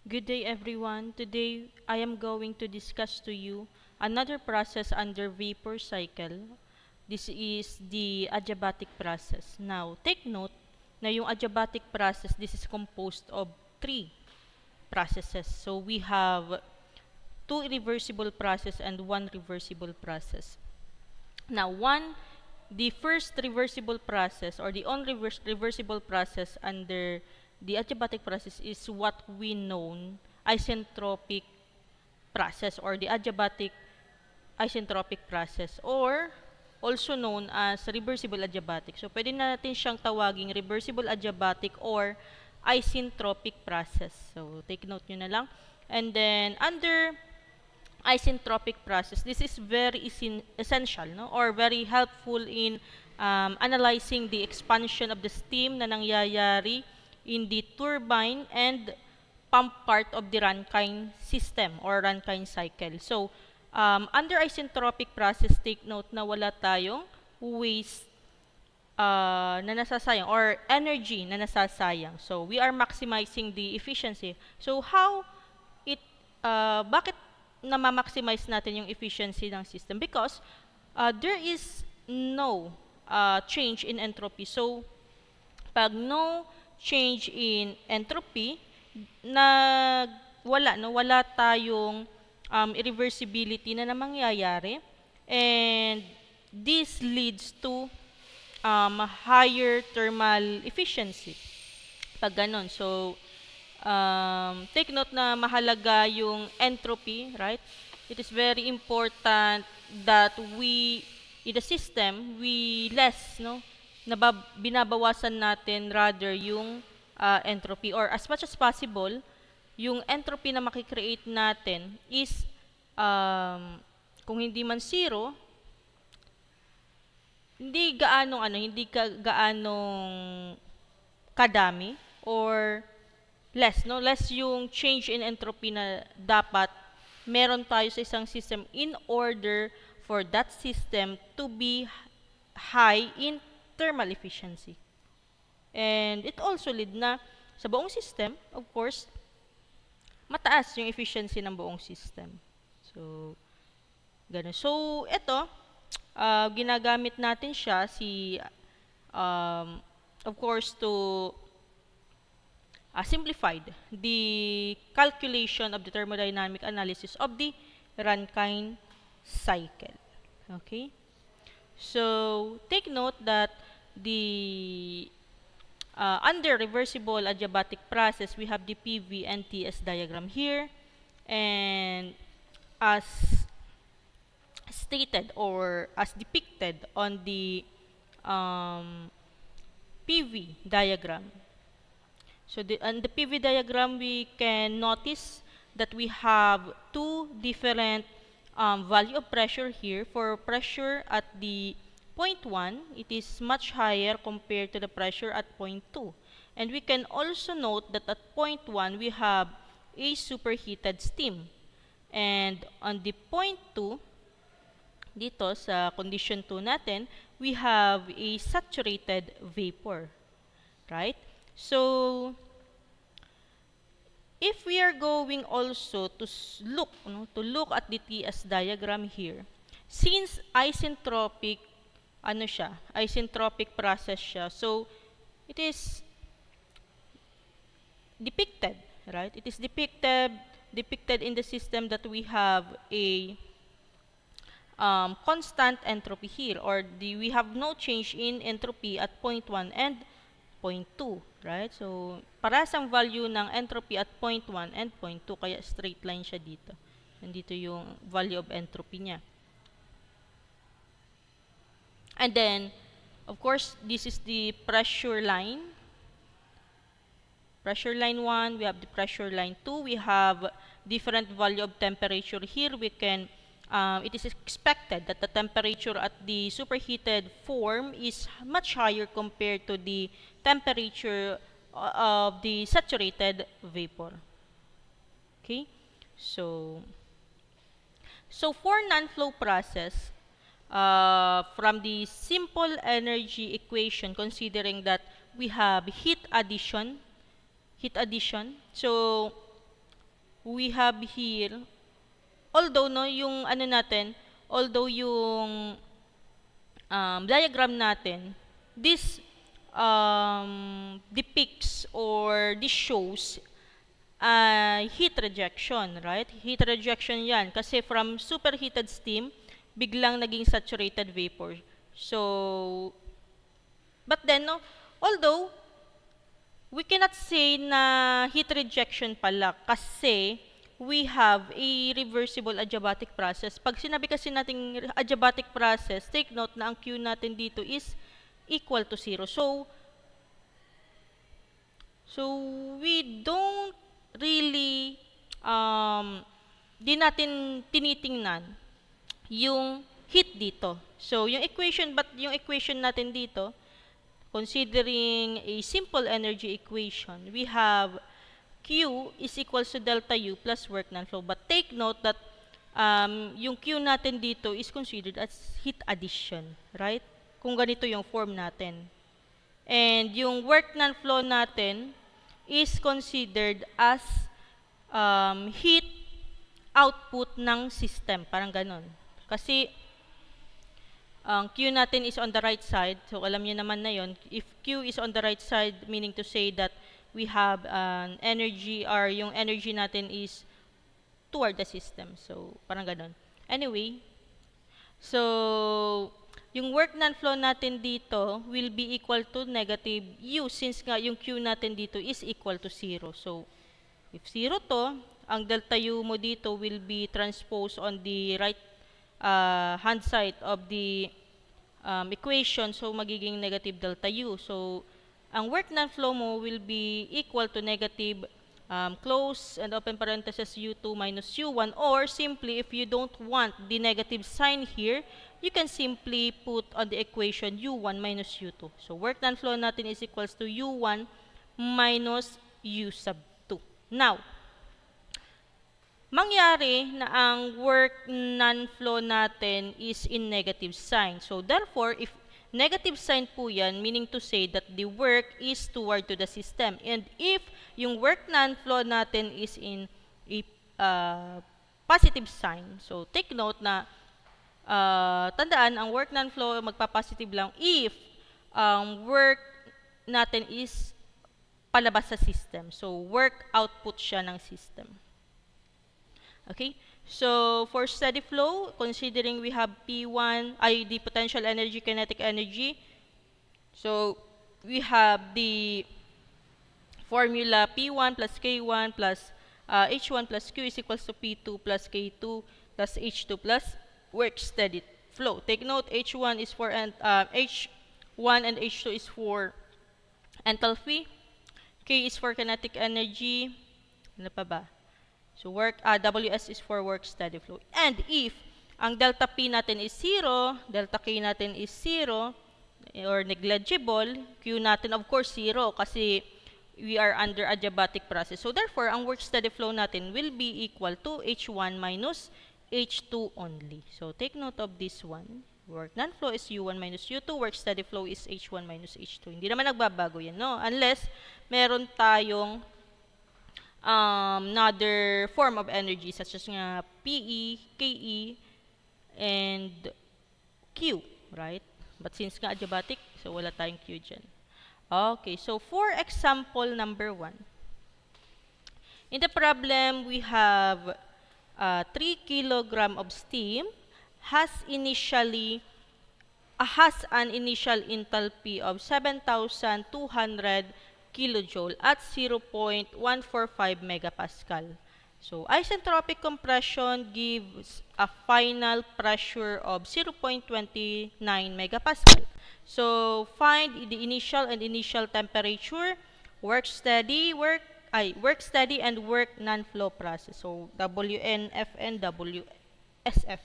Good day everyone. Today I am going to discuss to you another process under vapor cycle. This is the adiabatic process. Now, take note na yung adiabatic process, this is composed of three processes. So we have two irreversible process and one reversible process. Now, the first reversible process or the only reversible process under the adiabatic process is what we know isentropic process or the adiabatic isentropic process or also known as reversible adiabatic. So, pwede na natin siyang tawaging reversible adiabatic or isentropic process. So, take note nyo na lang. And then, under isentropic process, this is very essential, no? Or very helpful in analyzing the expansion of the steam na nangyayari in the turbine and pump part of the Rankine system or Rankine cycle. So, under isentropic process, take note na wala tayong waste na nasasayang or energy na nasasayang. So, we are maximizing the efficiency. So, bakit na-maximize natin yung efficiency ng system? Because there is no change in entropy. So, pag no change in entropy, wala tayong irreversibility na mangyayari, and this leads to higher thermal efficiency pag ganon. So, take note na mahalaga yung entropy, right? It is very important that in the system, binabawasan natin rather yung entropy, or as much as possible, yung entropy na makikreate natin is, kung hindi man zero, hindi gaanong kadami or less, no? Less yung change in entropy na dapat meron tayo sa isang system in order for that system to be high in thermal efficiency. And it also lead na sa buong system, of course, mataas yung efficiency ng buong system. So, ganun. So, ito, ginagamit natin siya of course, to simplified the calculation of the thermodynamic analysis of the Rankine cycle. Okay? So, take note that under reversible adiabatic process, we have the PV and TS diagram here. And as stated or as depicted on the PV diagram. So, on the PV diagram, we can notice that we have two different value of pressure here. For pressure at the point 1, it is much higher compared to the pressure at point 2. And we can also note that at point 1, we have a superheated steam. And on the point 2, dito sa condition 2 natin, we have a saturated vapor. Right? So, if we are going also to look at the TS diagram here, since isentropic process siya, so it is depicted, right? It is depicted in the system that we have a constant entropy here, or we have no change in entropy at point 1 and point 2, right? So, parehas ang value ng entropy at point 1 and point 2, kaya straight line siya dito. Nandito yung value of entropy niya. And then, of course, this is the pressure line. Pressure line 1, we have the pressure line 2. We have different value of temperature here. It is expected that the temperature at the superheated form is much higher compared to the temperature of the saturated vapor. Okay? So for non-flow process, from the simple energy equation, considering that we have heat addition, so we have here, although no, yung ano natin, although yung diagram natin, this depicts or this shows heat rejection, right? Heat rejection yan. Kasi from superheated steam, biglang naging saturated vapor. So, but then, no, although, we cannot say na heat rejection pala kasi we have a reversible adiabatic process. Pag sinabi kasi nating adiabatic process, take note na ang Q natin dito is equal to 0. So we don't really, di natin tinitingnan yung heat dito. So, yung equation natin dito, considering a simple energy equation, we have Q is equals to delta U plus work non-flow. But take note that yung Q natin dito is considered as heat addition, right? Kung ganito yung form natin. And yung work non-flow natin is considered as heat output ng system. Parang ganon. Kasi ang Q natin is on the right side. So, alam niyo naman na yon. If Q is on the right side, meaning to say that we have energy or yung energy natin is toward the system. So, parang ganon. Anyway, so, yung work non-flow natin dito will be equal to negative U since nga yung Q natin dito is equal to 0. So, if 0 to, ang delta U mo dito will be transposed on the right hand side of the equation. So, magiging negative delta U. So, ang work non-flow mo will be equal to negative close and open parenthesis U2 minus U1, or simply, if you don't want the negative sign here, you can simply put on the equation U1 minus U2. So, work non-flow natin is equals to U1 minus U sub 2. Now, mangyari na ang work non-flow natin is in negative sign. So, therefore, if negative sign po yan, meaning to say that the work is toward to the system. And if yung work non-flow natin is in a positive sign, so take note na tandaan, ang work non-flow magpa-positive lang if work natin is palabas sa system. So, work output siya ng system. Okay? So, for steady flow, considering we have P1, the potential energy, kinetic energy. So, we have the formula P1 plus K1 plus H1 plus Q is equals to P2 plus K2 plus H2 plus work steady flow. Take note, H1 is for H1 and H2 is for enthalpy. K is for kinetic energy. Ano pa ba? So, WS is for work steady flow. And if ang delta P natin is 0, delta K natin is 0, or negligible, Q natin of course 0 kasi we are under adiabatic process. So, therefore, ang work steady flow natin will be equal to H1 minus H2 only. So, take note of this one. Work non-flow is U1 minus U2. Work steady flow is H1 minus H2. Hindi naman nagbabago yan, no? Unless meron tayong another form of energy such as nga PE, KE, and Q, right? But since nga adiabatic, so wala tayong Q dyan. Okay, so for example number 1, in the problem we have 3 kilogram of steam has an initial enthalpy of 7,200 kilojoule at 0.145 megapascal. So, isentropic compression gives a final pressure of 0.29 megapascal. So, find the initial and initial temperature, work steady and work non-flow process. So, WNF and WSF.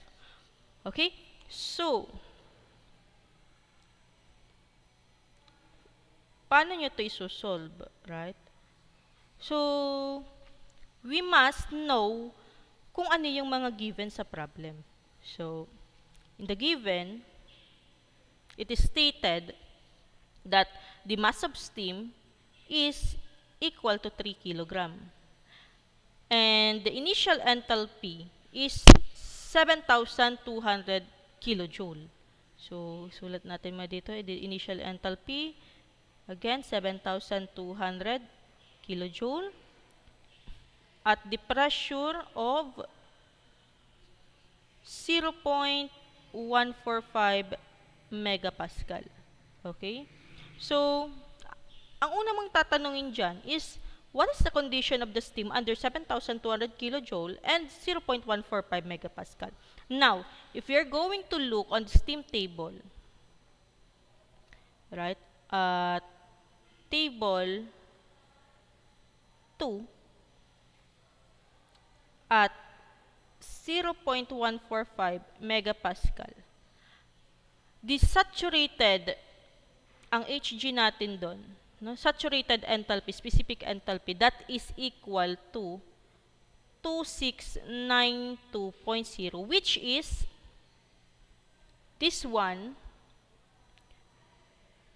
Okay? So, paano nyo ito isosolve, right? So, we must know kung ano yung mga given sa problem. So, in the given, it is stated that the mass of steam is equal to 3 kilogram. And the initial enthalpy is 7,200 kilojoule. So, sulat natin mo dito, the initial enthalpy, again, 7,200 kilojoule at the pressure of 0.145 megapascal. Okay? So, ang una mong tatanungin dyan is, what is the condition of the steam under 7,200 kilojoule and 0.145 megapascal? Now, if you're going to look on the steam table, right, table 2 at 0.145 megapascal, desaturated ang Hg natin doon, no? Saturated enthalpy, specific enthalpy, that is equal to 2692.0, which is, this one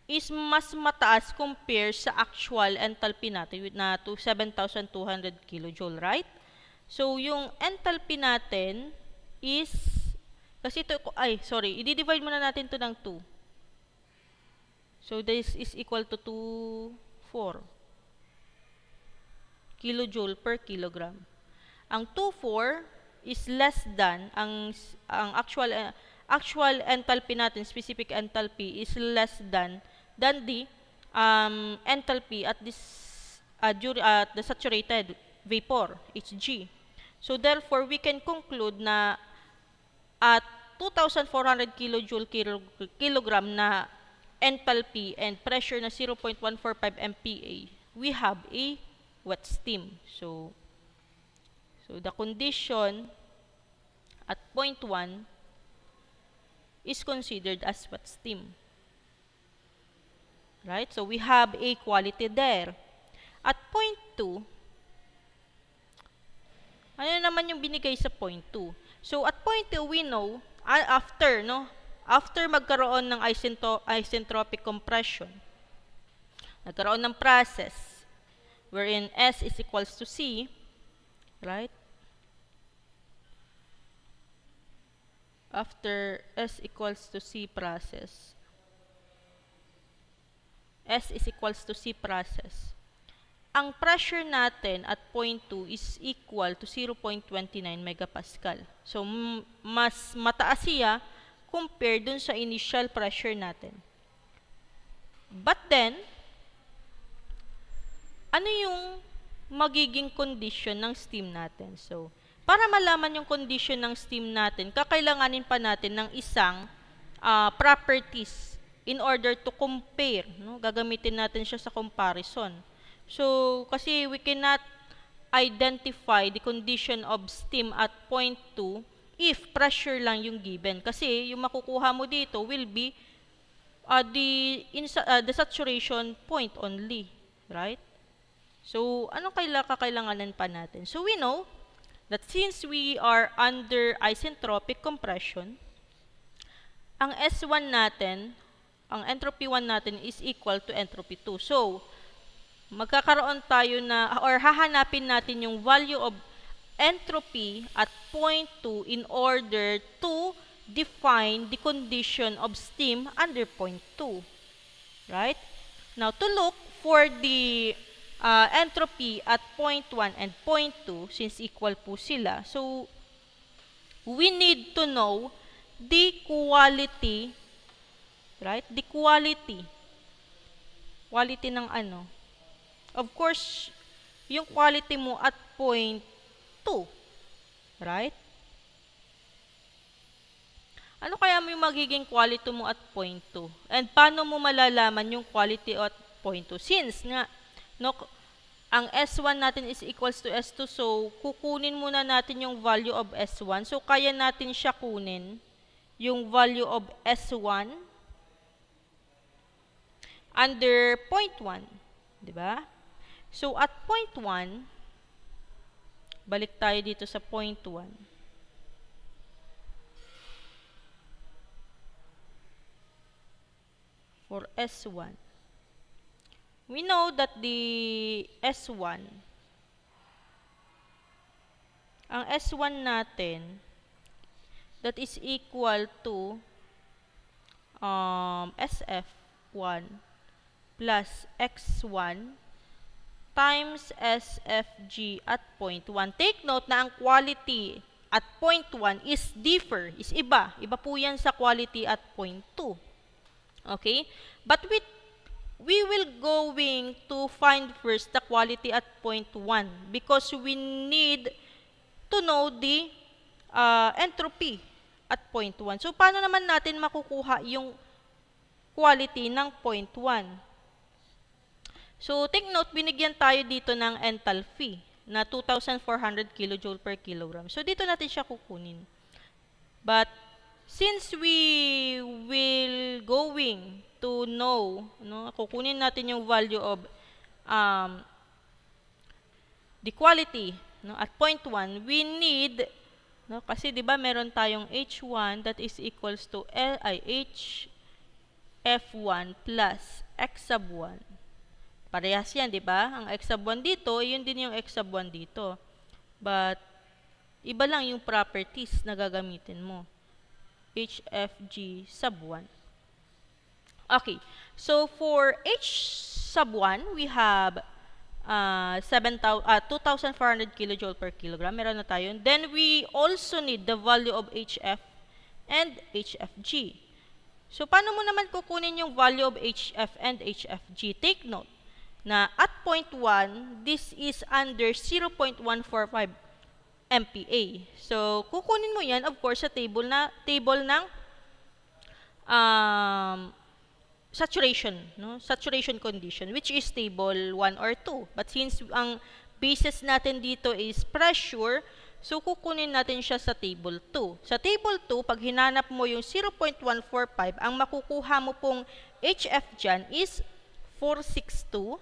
is mas mataas compare sa actual enthalpy natin na to 7,200 kilojoule, right? So, yung enthalpy natin is, kasi ito, i-divide muna natin to ng 2. So, this is equal to 24 kilojoule per kilogram. Ang 24 is less than, ang actual enthalpy natin, specific enthalpy, is less than the enthalpy at this at the saturated vapor, Hg. So, therefore, we can conclude na at 2,400 kilojoule kilogram na enthalpy and pressure na 0.145 MPa, we have a wet steam. So the condition at point 1 is considered as wet steam. Right? So we have a quality there. At point 2, ano naman yung binigay sa point 2? So at point 2, we know, after magkaroon ng isentropic compression, nagkaroon ng process wherein S is equals to C, right? After S equals to C process, S is equals to C process, ang pressure natin at point 2 is equal to 0.29 megapascal. So, mas mataas siya compare dun sa initial pressure natin. But then, ano yung magiging condition ng steam natin? So, para malaman yung condition ng steam natin, kakailanganin pa natin ng isang properties in order to compare. No? Gagamitin natin siya sa comparison. So, kasi we cannot identify the condition of steam at point 2 if pressure lang yung given. Kasi yung makukuha mo dito will be the saturation point only, right? So, anong kakailanganan pa natin? So, we know that since we are under isentropic compression, ang S1 natin, ang entropy 1 natin is equal to entropy 2. So, magkakaroon tayo na, or hahanapin natin yung value of entropy at point 2 in order to define the condition of steam under point 2. Right? Now, to look for the entropy at point 1 and point 2, since equal po sila, so, we need to know the quality, right? The quality ng ano? Of course, yung quality mo at point 2, right? Ano kaya mo yung magiging quality mo at point 2? And paano mo malalaman yung quality at point 2? Since nga, no, ang S1 natin is equals to S2, so kukunin muna natin yung value of S1. So, kaya natin siya kunin, yung value of S1 under point 1. Diba? So, at point 1, balik tayo dito sa point 1. For S1, we know that the S1 ang S1 natin, that is equal to SF1 plus X1 times SFG at point 1. Take note na ang quality at point 1 is iba. Iba po yan sa quality at point 2. Okay? But we will going to find first the quality at point 1 because we need to know the entropy at point 1. So, paano naman natin makukuha yung quality ng point 1? So, take note, binigyan tayo dito ng enthalpy na 2,400 kJ per kilogram. So, dito natin siya kukunin. But, since we will going to know, kukunin natin yung value of the quality at point 1, we need, kasi di ba meron tayong H1 that is equals to HF1 plus X sub 1. Parehas yan, di ba? Ang X sub 1 dito, yun din yung X sub 1 dito. But, iba lang yung properties na gagamitin mo. HFG sub 1. Okay. So, for H sub 1, we have 2,400 kJ per kilogram. Meron na tayo. Then, we also need the value of HF and HFG. So, paano mo naman kukunin yung value of HF and HFG? Take note na at point 1, this is under 0.145 MPa. So, kukunin mo yan, of course, sa table ng saturation, saturation condition, which is table 1 or 2. But since ang basis natin dito is pressure, so kukunin natin siya sa table 2. Sa table 2, pag hinanap mo yung 0.145, ang makukuha mo pong HF dyan is 462.80.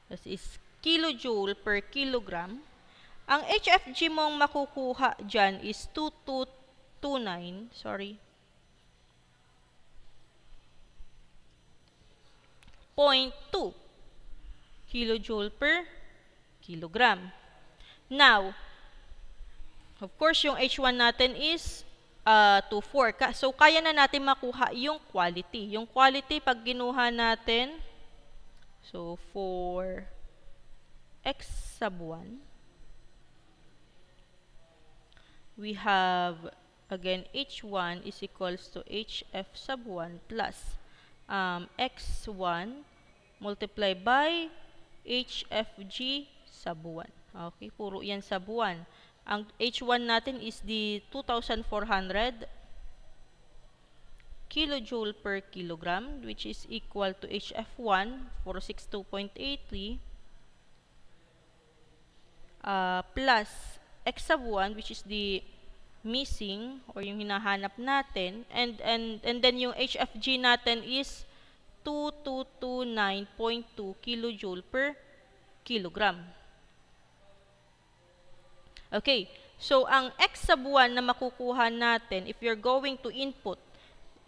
This is kilojoule per kilogram. Ang HFG mong makukuha dyan is 2229, 0.2 kilojoule per kilogram. Now, of course, yung H1 natin is 24. So, kaya na natin makuha yung quality. Yung quality, pag ginuha natin, so, for X sub 1, we have, again, H1 is equals to HF sub 1 plus X1 multiplied by HFG sub 1. Okay, puro yan sub 1. Ang H1 natin is the 2,400 kilojoule per kilogram, which is equal to HF1, 462.83, plus X sub 1, which is the missing or yung hinahanap natin, and then yung HFG natin is 2229.2 kilojoule per kilogram. Okay, so ang X sub 1 na makukuha natin, if you're going to input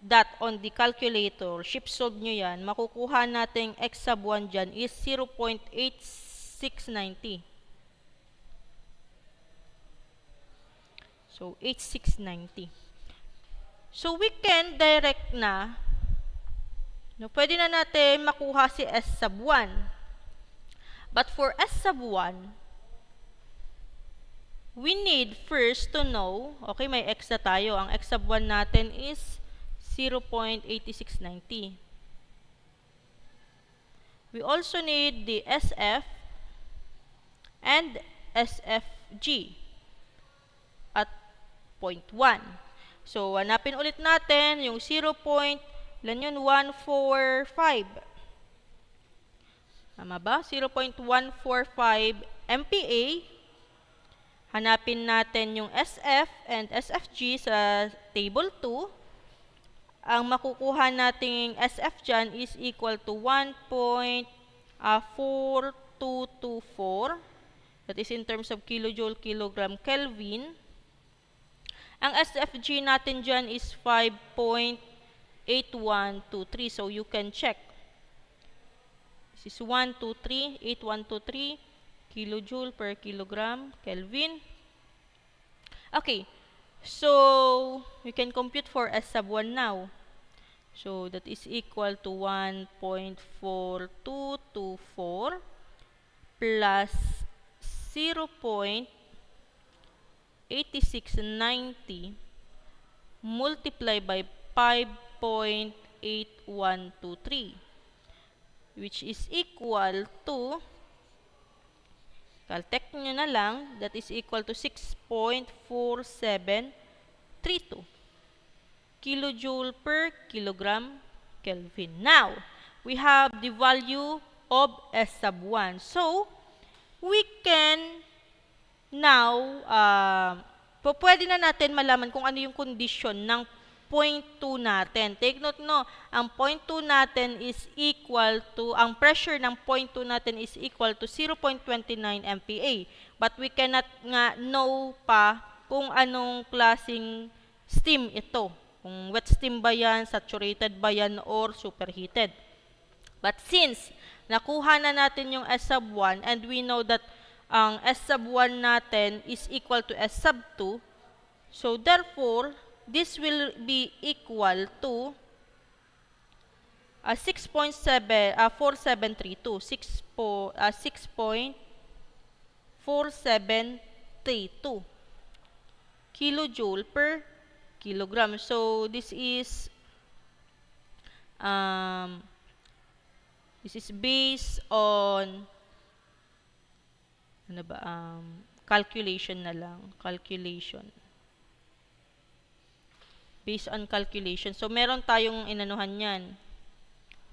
that on the calculator, shift solve nyo yan, makukuha natin X sub 1 dyan is 0.8690. So, 8690. So, we can direct na, pwede na natin makuha si S sub 1. But for S sub 1, we need first to know, okay, may X na tayo. Ang X sub 1 natin is 0.8690. We also need the SF and SFG at point 1. So, hanapin ulit natin yung 0.145. Tama ba? 0.145 MPa. Hanapin natin yung SF and SFG sa table 2. Ang makukuha nating SF dyan is equal to 1.4224. That is in terms of kilojoule, kilogram, Kelvin. Ang SFG natin dyan is 5.8123. So, you can check. This is 123, 8123 kilojoule per kilogram Kelvin. Okay, so we can compute for S sub 1 now. So that is equal to 1.4224 plus 0.8690 multiplied by 5.8123, which is equal to, caltech nyo na lang, that is equal to 6.4732 kilojoule per kilogram Kelvin. Now, we have the value of S sub 1. So, we can now, pwede na natin malaman kung ano yung condition ng point 2 natin. Take note no, ang point 2 natin is equal to, ang pressure ng point 2 natin is equal to 0.29 MPa. But we cannot nga know pa kung anong klaseng steam ito. Kung wet steam ba yan, saturated ba yan, or superheated. But since nakuha na natin yung S sub 1 and we know that ang S sub 1 natin is equal to S sub 2, so therefore, this will be equal to 6.4732 kilojoule per kilogram. So this is based on ano ba, calculation na lang, based on calculation. So meron tayong inanuhan yan.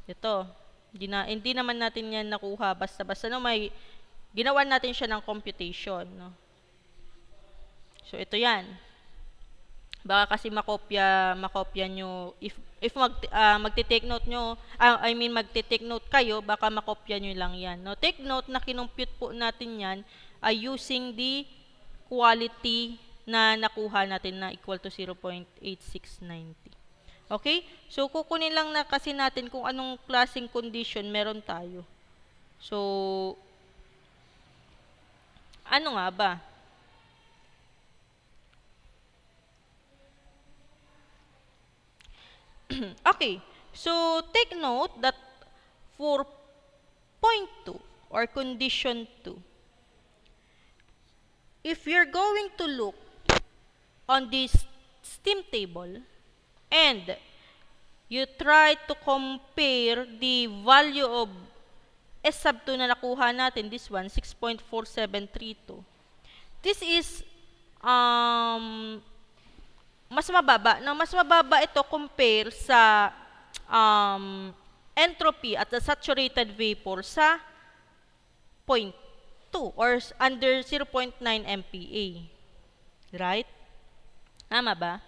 Ito, hindi naman natin yan nakuha basta-basta, no, may ginawa natin siya ng computation, no. So ito yan. Baka kasi makopya nyo, if magte-take note nyo, magte-take note kayo, baka makopya nyo lang yan, no. Take note na kinumpute po natin yan using the quality na nakuha natin na equal to 0.8690. Okay? So, kukunin lang na kasi natin kung anong klaseng condition meron tayo. So, ano nga ba? Okay. So, take note that for point 2 or condition 2, if you're going to look on this steam table and you try to compare the value of S sub 2 na nakuha natin, this one, 6.4732, this is mas mababa. Now, mas mababa ito compare sa entropy at the saturated vapor sa point 2 or under 0.9 MPa. Right? Tama ba?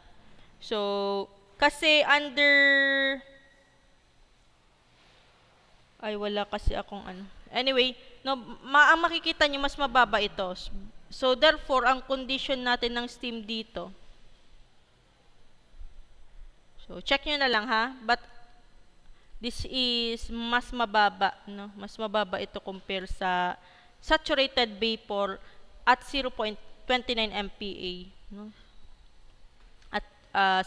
So, kasi under, wala kasi akong ano. Anyway, no, ang makikita nyo, mas mababa ito. So, therefore, ang condition natin ng steam dito, so, check nyo na lang ha. But, this is mas mababa, no? Mas mababa ito compare sa saturated vapor at 0.29 MPa, no? At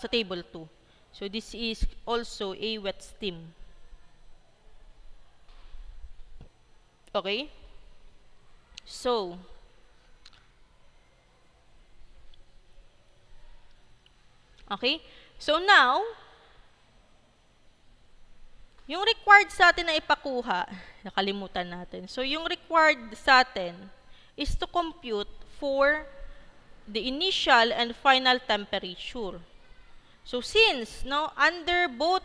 sa table 2. So, this is also a wet steam. Okay? So, okay? So, now, yung required sa atin na ipakuha, nakalimutan natin. So, yung required sa atin is to compute for the initial and final temperature. So, since, no, under both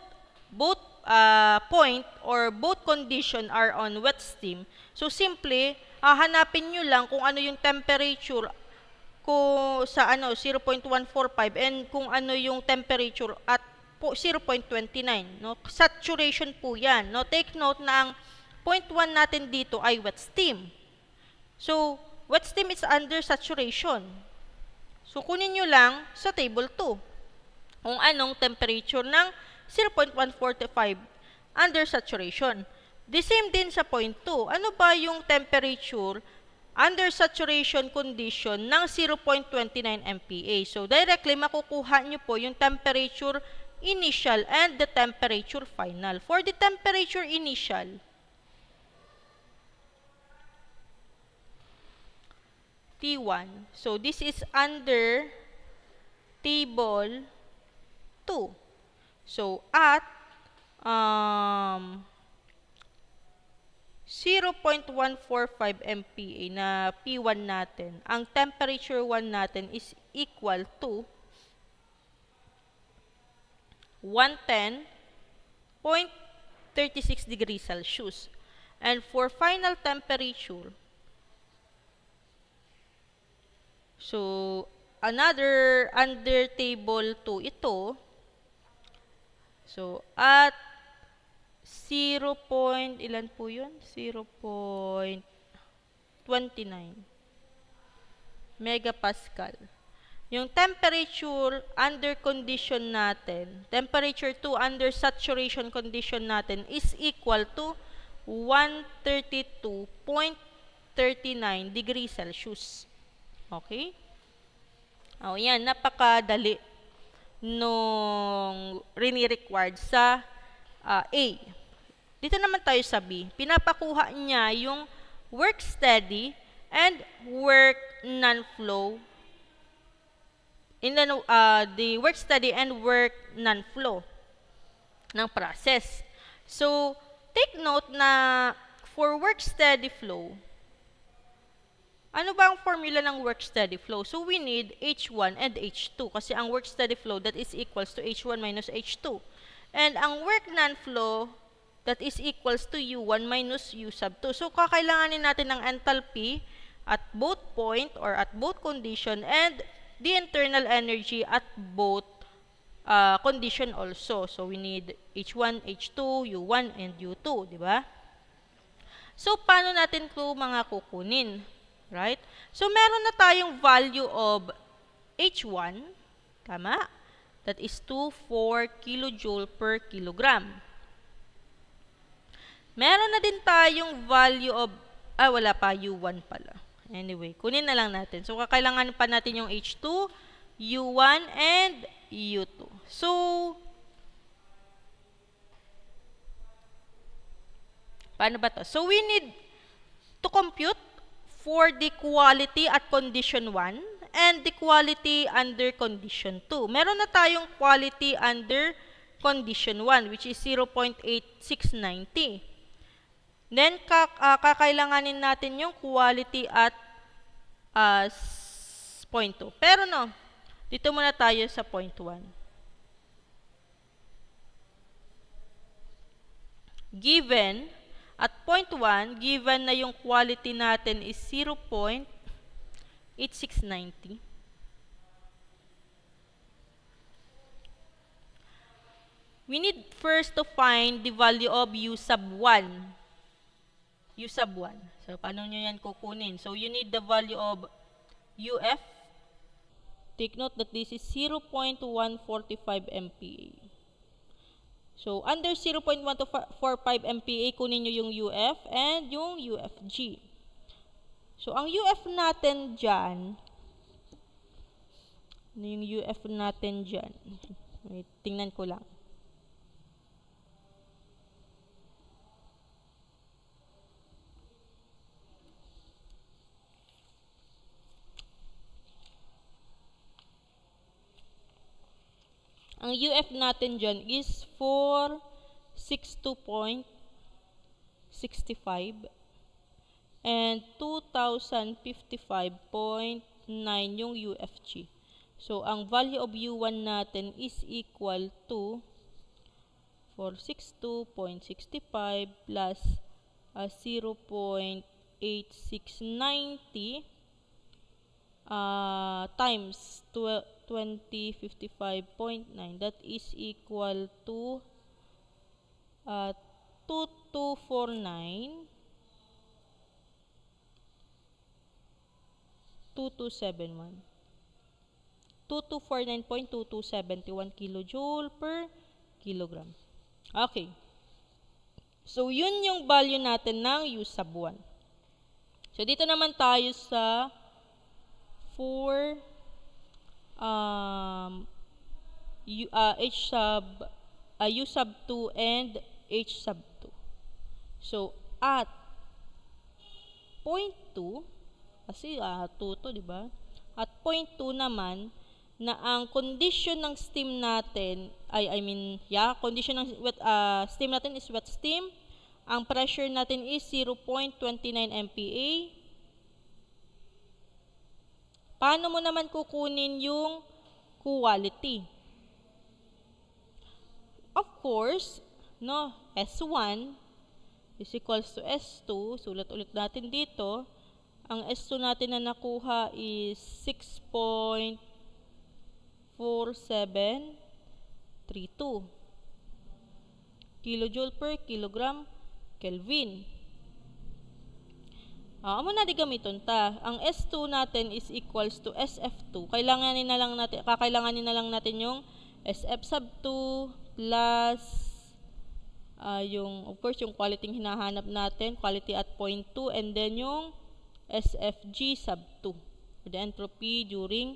point or both condition are on wet steam, so simply, hanapin nyo lang kung ano yung temperature sa 0.145 and kung ano yung temperature at 0.29, no? Saturation po yan, no? Take note na ang 0.1 natin dito ay wet steam. So, wet steam is under saturation. So, kunin nyo lang sa table 2 kung anong temperature ng 0.145 under saturation. The same din sa point 2. Ano ba yung temperature under saturation condition ng 0.29 MPa? So, directly makukuha nyo po yung temperature initial and the temperature final. For the temperature initial, T1. So, this is under table 2. So, at 0.145 MPa na P1 natin, ang temperature 1 natin is equal to 110.36 degrees Celsius. And for final temperature, so another under table 2 ito, so at 0. Ilan po yun? 0.29 megapascal. Yung temperature under condition natin, temperature 2 under saturation condition natin is equal to 132.39 degrees Celsius. Okay? O, yan, napakadali nung rini-required sa A. Dito naman tayo sa B. Pinapakuha niya yung work steady and work non-flow. The work steady and work non-flow ng process. So, take note na for work steady flow, ano ba ang formula ng work steady flow? So, we need H1 and H2 kasi ang work steady flow that is equals to H1 minus H2. And ang work non-flow that is equals to U1 minus U sub 2. So, kakailanganin natin ng enthalpy at both point or at both condition and the internal energy at both condition also. So, we need H1, H2, U1, and U2, di ba? So, paano natin ito mga kukunin? Right? So, meron na tayong value of H1, tama? That is 24 kilojoule per kilogram. Meron na din tayong value of, wala pa, U1 pala. Anyway, kunin na lang natin. So, kakailangan pa natin yung H2, U1, and U2. So, paano ba to? So, we need to compute for the quality at condition 1 and the quality under condition 2. Meron na tayong quality under condition 1 which is 0.8690. Then, kakailanganin natin yung quality at point 2. Pero no, dito muna tayo sa point 1. Given, at point 1, given na yung quality natin is 0.8690. We need first to find the value of U sub 1. U sub 1. So, paano nyo yan kukunin? So, you need the value of UF. Take note that this is 0.145 MPa. So, under 0.145 MPa, kunin nyo yung UF and yung UFG. So, ang UF natin dyan, ano yung UF natin dyan? Wait, tingnan ko lang. Ang UF natin dyan is 462.65 and 2055.9 yung UFG. So, ang value of U1 natin is equal to 462.65 plus 0.8690 times 2055.9, that is equal to 2249.2271 2249.2271 kilojoule per kilogram. Okay. So, yun yung value natin ng U sub 1. So, dito naman tayo sa for U sub 2 and H sub 2. So, at point 2, kasi 2 to, di ba? At point 2 naman, na ang condition ng steam natin, condition ng steam natin is wet steam. Ang pressure natin is 0.29 MPa. Paano mo naman kukunin yung quality? Of course, no, S1 is equals to S2. Sulat ulit natin dito. Ang S2 natin na nakuha is 6.4732 kilojoule per kilogram Kelvin. Amo na di gamiton ta. Ang S2 natin is equals to SF2. Kakailanganin na lang natin yung SF sub 2 plus of course yung quality yung hinahanap natin, quality at point 2, and then yung SFG sub 2, the entropy during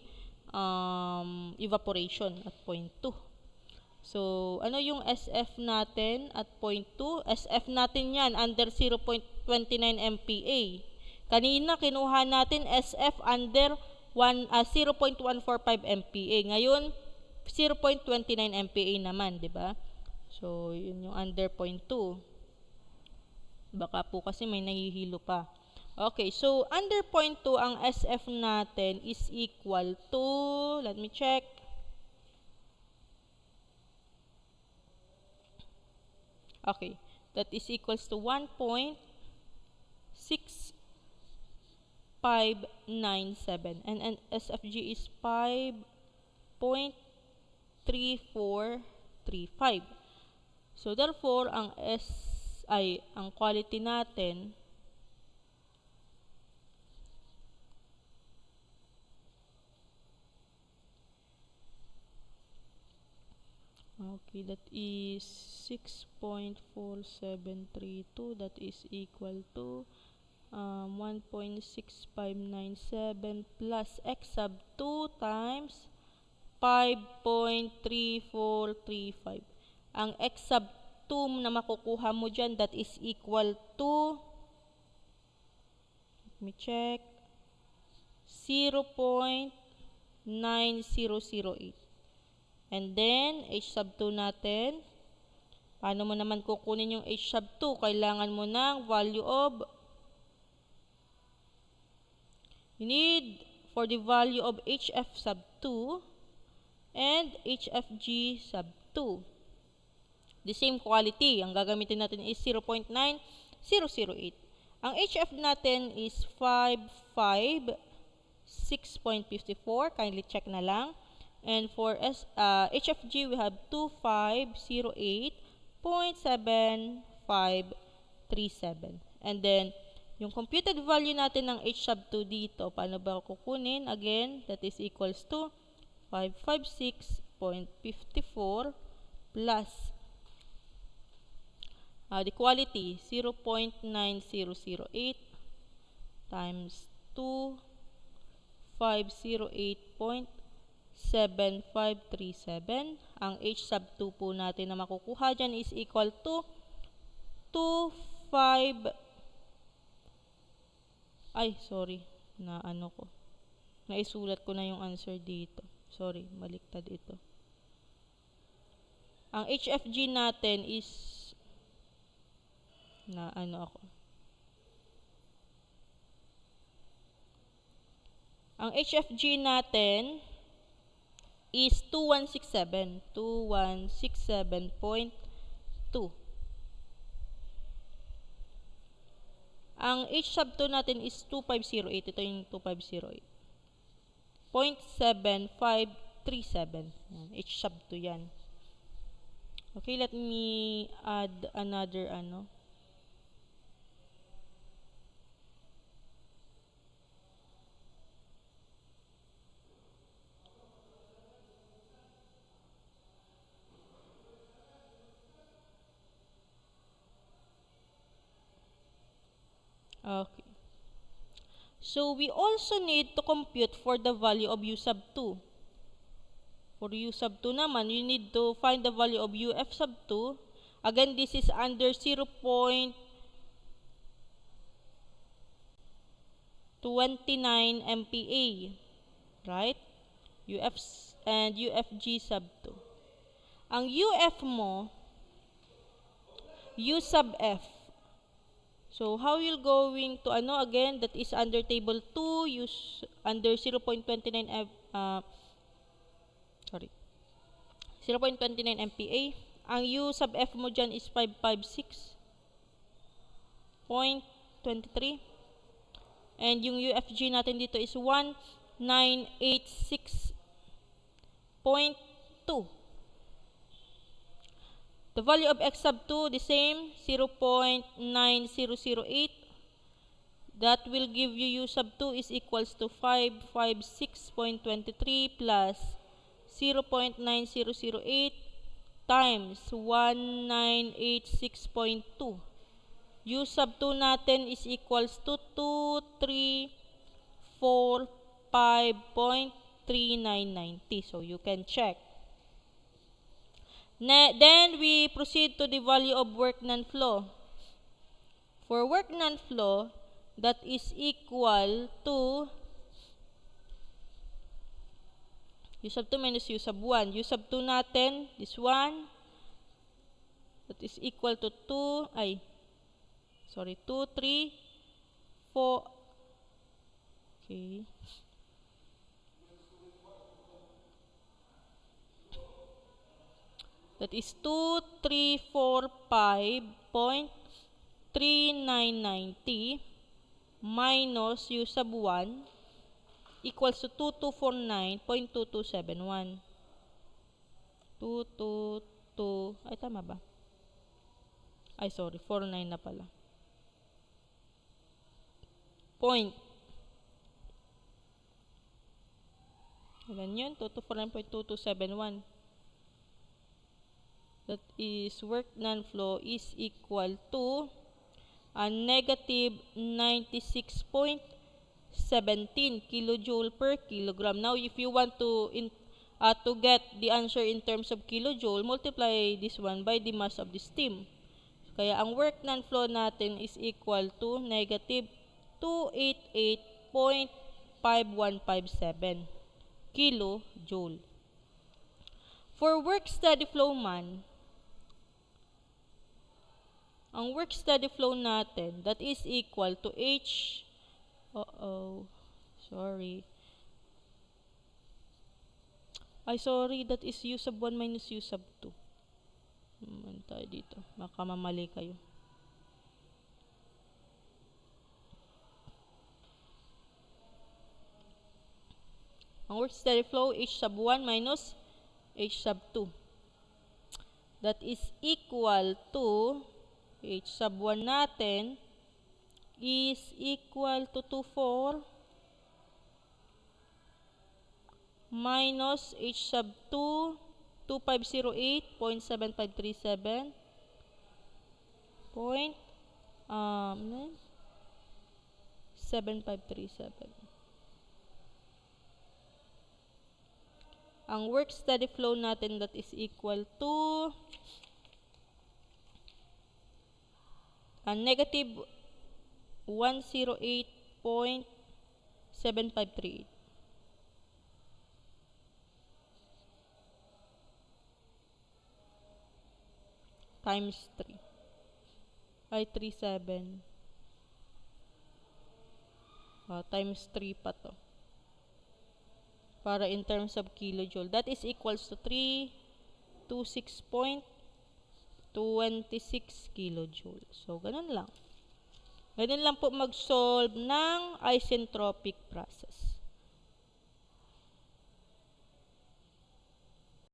evaporation at point 2. So, ano yung SF natin at point 2? SF natin yan under 0.29 MPa. Kanina, kinuha natin SF under 0.145 MPa. Ngayon, 0.29 MPa naman, di ba? So, yun yung under point 2. Baka po kasi may nahihilo pa. Okay, so under point 2, ang SF natin is equal to, let me check. Okay, that is equals to 1.6597, and SFG is 5.3435. So therefore, ang quality natin okay, that is 6.4732, that is equal to 1.6597 plus X sub 2 times 5.3435. Ang X sub 2 na makukuha mo dyan, that is equal to, let me check, 0.9008. And then, H sub 2 natin. Paano mo naman kukunin yung H sub 2? Kailangan mo ng value of, you need for the value of HF sub 2 and HFG sub 2. The same quality. Ang gagamitin natin is 0.9008. Ang HF natin is 556.54. Kindly check na lang. And for HFG, we have 2508.7537. And then, yung computed value natin ng H sub 2 dito, paano ba kukunin? Again, that is equals to 556.54 plus the quality, 0.9008 times 2508.7537. Ang H sub 2 po natin na makukuha dyan is equal to 25, naisulat ko na yung answer dito. Sorry, baliktad ito. Ang HFG natin is, ang HFG natin is 2167.2. Ang H sub 2 natin is 2508. Ito yung 2508. 0.7537. H sub 2 yan. Okay, let me add another Okay. So we also need to compute for the value of U sub 2. For U sub 2 naman, you need to find the value of UF sub 2. Again, this is under 0.29 MPa, right? UF and UFG sub 2. Ang UF mo, U sub F. So, how you're going to, again, that is under table 2, use under 0.29 MPa. Ang U sub F mo dyan is 556.23. And yung UFG natin dito is 1986.2. The value of X sub 2, the same, 0.9008. That will give you U sub 2 is equals to 556.23 plus 0.9008 times 1986.2. U sub 2 natin is equals to 2345.3990. So, you can check. Then, we proceed to the value of work non-flow. For work non-flow, that is equal to U sub 2 minus U sub 1. U sub 2 natin, this one, that is equal to 2, 3, 4, okay. That is 2345.3990 minus U sub 1 equals to 2249.2271. 222, tama ba? 49 na pala. Point. Ilan yun? 2249.2271. That is work non-flow is equal to a negative 96.17 kilojoule per kilogram. Now, if you want to get the answer in terms of kilojoule, multiply this one by the mass of the steam. Kaya ang work non-flow natin is equal to negative 288.5157 kilojoule. For work steady flow man, ang work steady flow natin, that is equal to H, that is U sub 1 minus U sub 2. Tayo dito, makamamali kayo. Ang work steady flow, H sub 1 minus H sub 2. That is equal to H sub 1 natin is equal to 24 minus H sub 2, 2508.7537 7537. Ang work steady flow natin, that is equal to negative 108.7538 times 3. 37. Times 3 pa to. Para in terms of kilojoule. That is equals to 326.26 kilojoule. So, ganun lang. Ganun lang po mag-solve ng isentropic process.